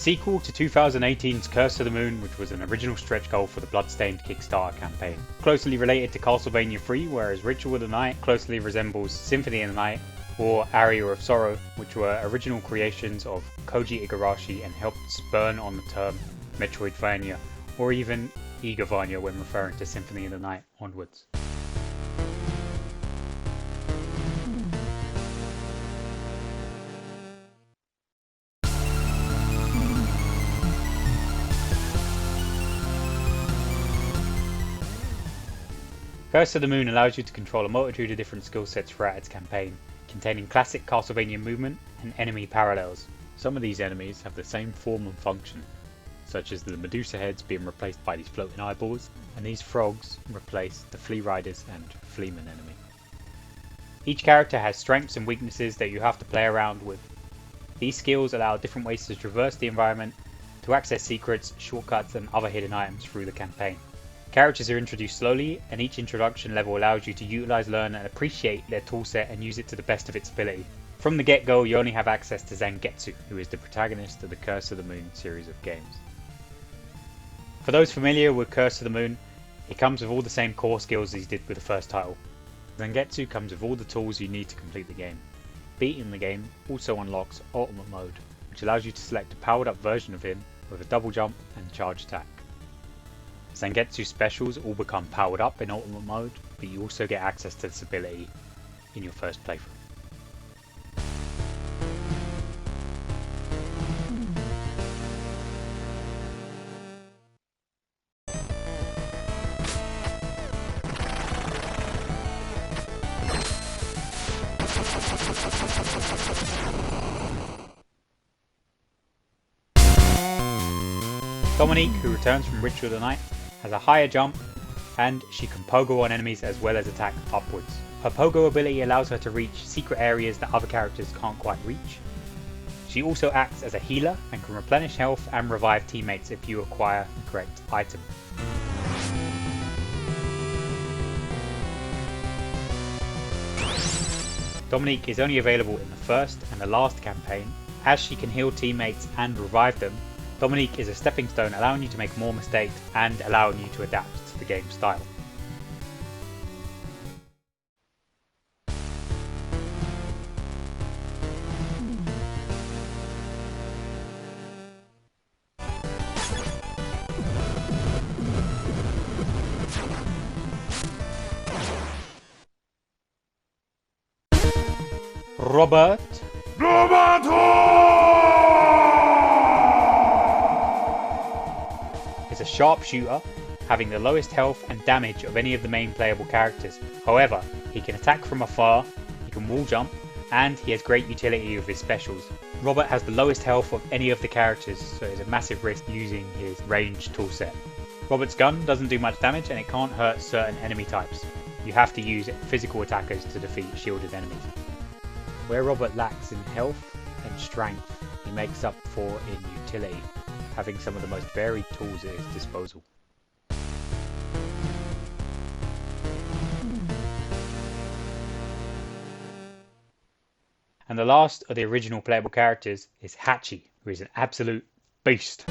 sequel to 2018's Curse of the Moon, which was an original stretch goal for the BloodStained Kickstarter campaign. Closely related to Castlevania 3, whereas Ritual of the Night closely resembles Symphony of the Night, or Aria of Sorrow, which were original creations of Koji Igarashi and helped spurn on the term Metroidvania, or even Igavania when referring to Symphony of the Night onwards. Curse of the Moon allows you to control a multitude of different skill sets throughout its campaign, containing classic Castlevania movement and enemy parallels. Some of these enemies have the same form and function, such as the Medusa heads being replaced by these floating eyeballs, and these frogs replace the Flea Riders and Fleaman enemy. Each character has strengths and weaknesses that you have to play around with. These skills allow different ways to traverse the environment, to access secrets, shortcuts and other hidden items through the campaign. Characters are introduced slowly, and each introduction level allows you to utilize, learn and appreciate their toolset and use it to the best of its ability. From the get-go, you only have access to Zangetsu, who is the protagonist of the Curse of the Moon series of games. For those familiar with Curse of the Moon, it comes with all the same core skills as he did with the first title. Zangetsu comes with all the tools you need to complete the game. Beating the game also unlocks Ultimate Mode, which allows you to select a powered up version of him with a double jump and charge attack. Zangetsu specials all become powered up in Ultimate Mode, but you also get access to this ability in your first playthrough. Dominique, who returns from Ritual of the Night, has a higher jump, and she can pogo on enemies as well as attack upwards. Her pogo ability allows her to reach secret areas that other characters can't quite reach. She also acts as a healer and can replenish health and revive teammates if you acquire the correct item. Dominique is only available in the first and the last campaign. As she can heal teammates and revive them, Dominique is a stepping stone, allowing you to make more mistakes and allowing you to adapt to the game's style. Robert is a sharpshooter, having the lowest health and damage of any of the main playable characters. However, he can attack from afar, he can wall jump, and he has great utility with his specials. Robert has the lowest health of any of the characters, so it's a massive risk using his ranged toolset. Robert's gun doesn't do much damage and it can't hurt certain enemy types. You have to use physical attackers to defeat shielded enemies. Where Robert lacks in health and strength, he makes up for in utility, having some of the most varied tools at his disposal. And the last of the original playable characters is Hachi, who is an absolute beast.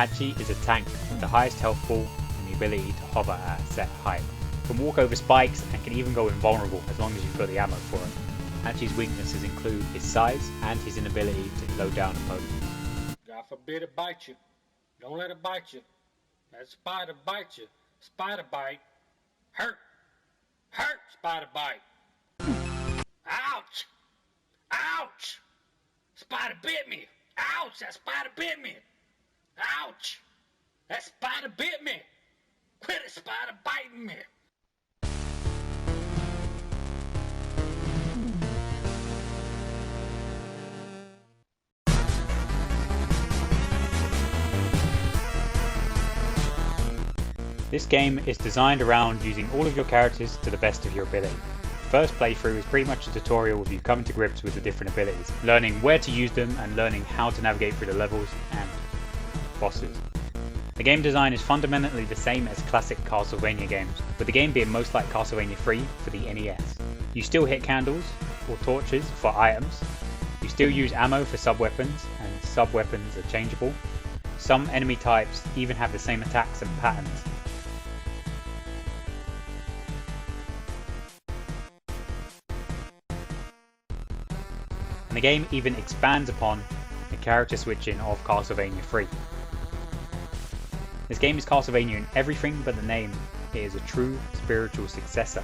Hachi is a tank with the highest health pool and the ability to hover at a set height. Can walk over spikes and can even go invulnerable as long as you've got the ammo for it. Hachi's weaknesses include his size and his inability to slow down opponents. God forbid it bite you. Don't let it bite you. That spider bite you. Spider bite. Hurt. Hurt spider bite. Ouch. Ouch. Spider bit me. Ouch. That spider bit me. Ouch! That spider bit me! Quit it, spider biting me! This game is designed around using all of your characters to the best of your ability. The first playthrough is pretty much a tutorial of you coming to grips with the different abilities, learning where to use them and learning how to navigate through the levels and bosses. The game design is fundamentally the same as classic Castlevania games, with the game being most like Castlevania 3 for the NES. You still hit candles or torches for items, you still use ammo for sub-weapons, and sub-weapons are changeable. Some enemy types even have the same attacks and patterns. And the game even expands upon the character switching of Castlevania 3. This game is Castlevania in everything but the name. It is a true spiritual successor.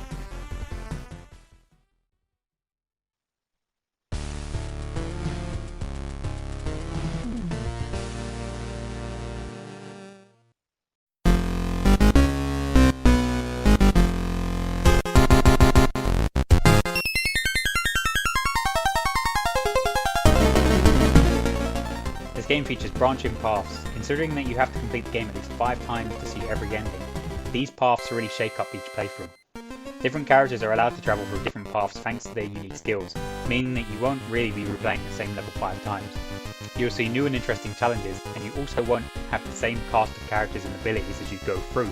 This game features branching paths. Considering that you have to complete the game at least 5 times to see every ending, these paths really shake up each playthrough. Different characters are allowed to travel through different paths thanks to their unique skills, meaning that you won't really be replaying the same level 5 times. You'll see new and interesting challenges, and you also won't have the same cast of characters and abilities as you go through.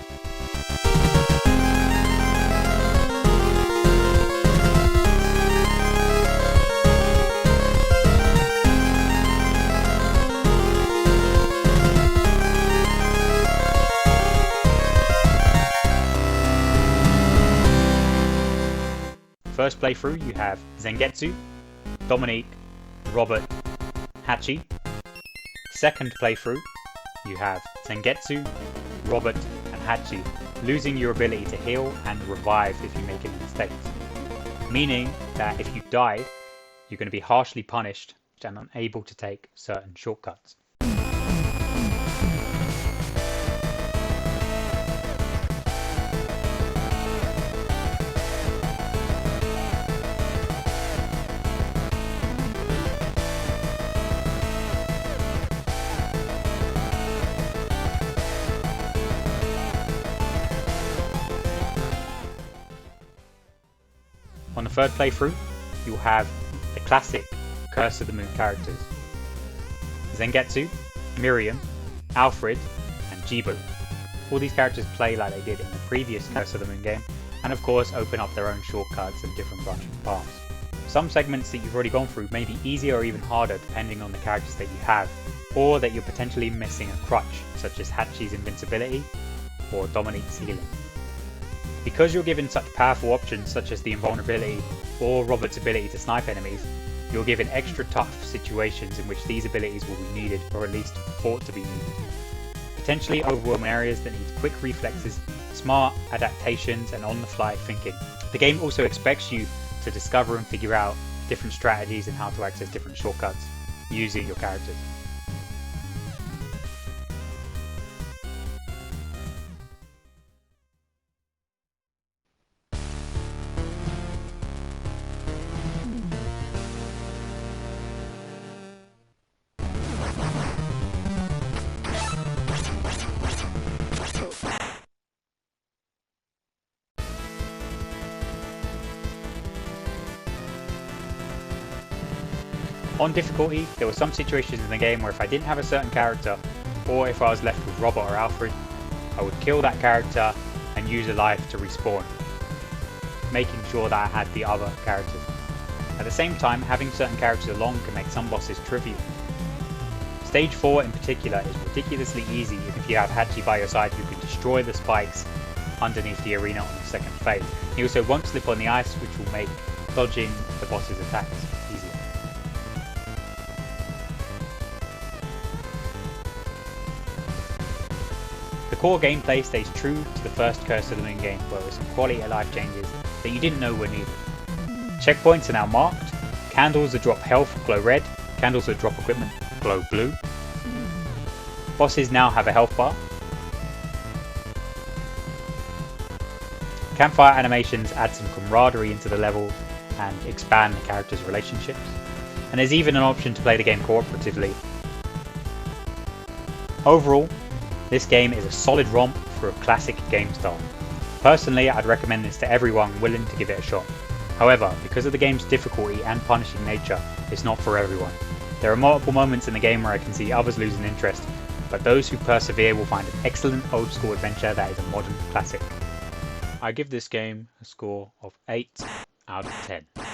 First playthrough you have Zangetsu, Dominique, Robert, Hachi. Second playthrough you have Zangetsu, Robert and Hachi, losing your ability to heal and revive if you make any mistakes. Meaning that if you die, you're going to be harshly punished and unable to take certain shortcuts. On the third playthrough, you'll have the classic Curse of the Moon characters: Zangetsu, Miriam, Alfred, and Jibo. All these characters play like they did in the previous Curse of the Moon game, and of course open up their own shortcuts and different branching paths. Some segments that you've already gone through may be easier or even harder depending on the characters that you have, or that you're potentially missing a crutch, such as Hachi's invincibility or Dominique's healing. Because you're given such powerful options such as the invulnerability or Robert's ability to snipe enemies, you're given extra tough situations in which these abilities will be needed, or at least thought to be needed. Potentially overwhelming areas that need quick reflexes, smart adaptations and on-the-fly thinking. The game also expects you to discover and figure out different strategies and how to access different shortcuts using your characters. On difficulty, there were some situations in the game where if I didn't have a certain character, or if I was left with Robert or Alfred, I would kill that character and use a life to respawn, making sure that I had the other characters. At the same time, having certain characters along can make some bosses trivial. Stage 4 in particular is ridiculously easy if you have Hachi by your side who can destroy the spikes underneath the arena on the second phase. He also won't slip on the ice, which will make dodging the boss's attacks easier. The core gameplay stays true to the first Curse of the Moon game, where there were some quality of life changes that you didn't know were needed. Checkpoints are now marked, candles that drop health glow red, candles that drop equipment glow blue. Bosses now have a health bar. Campfire animations add some camaraderie into the level and expand the characters' relationships. And there's even an option to play the game cooperatively. Overall, this game is a solid romp for a classic game style. Personally, I'd recommend this to everyone willing to give it a shot. However, because of the game's difficulty and punishing nature, it's not for everyone. There are multiple moments in the game where I can see others losing interest, but those who persevere will find an excellent old school adventure that is a modern classic. I give this game a score of 8 out of 10.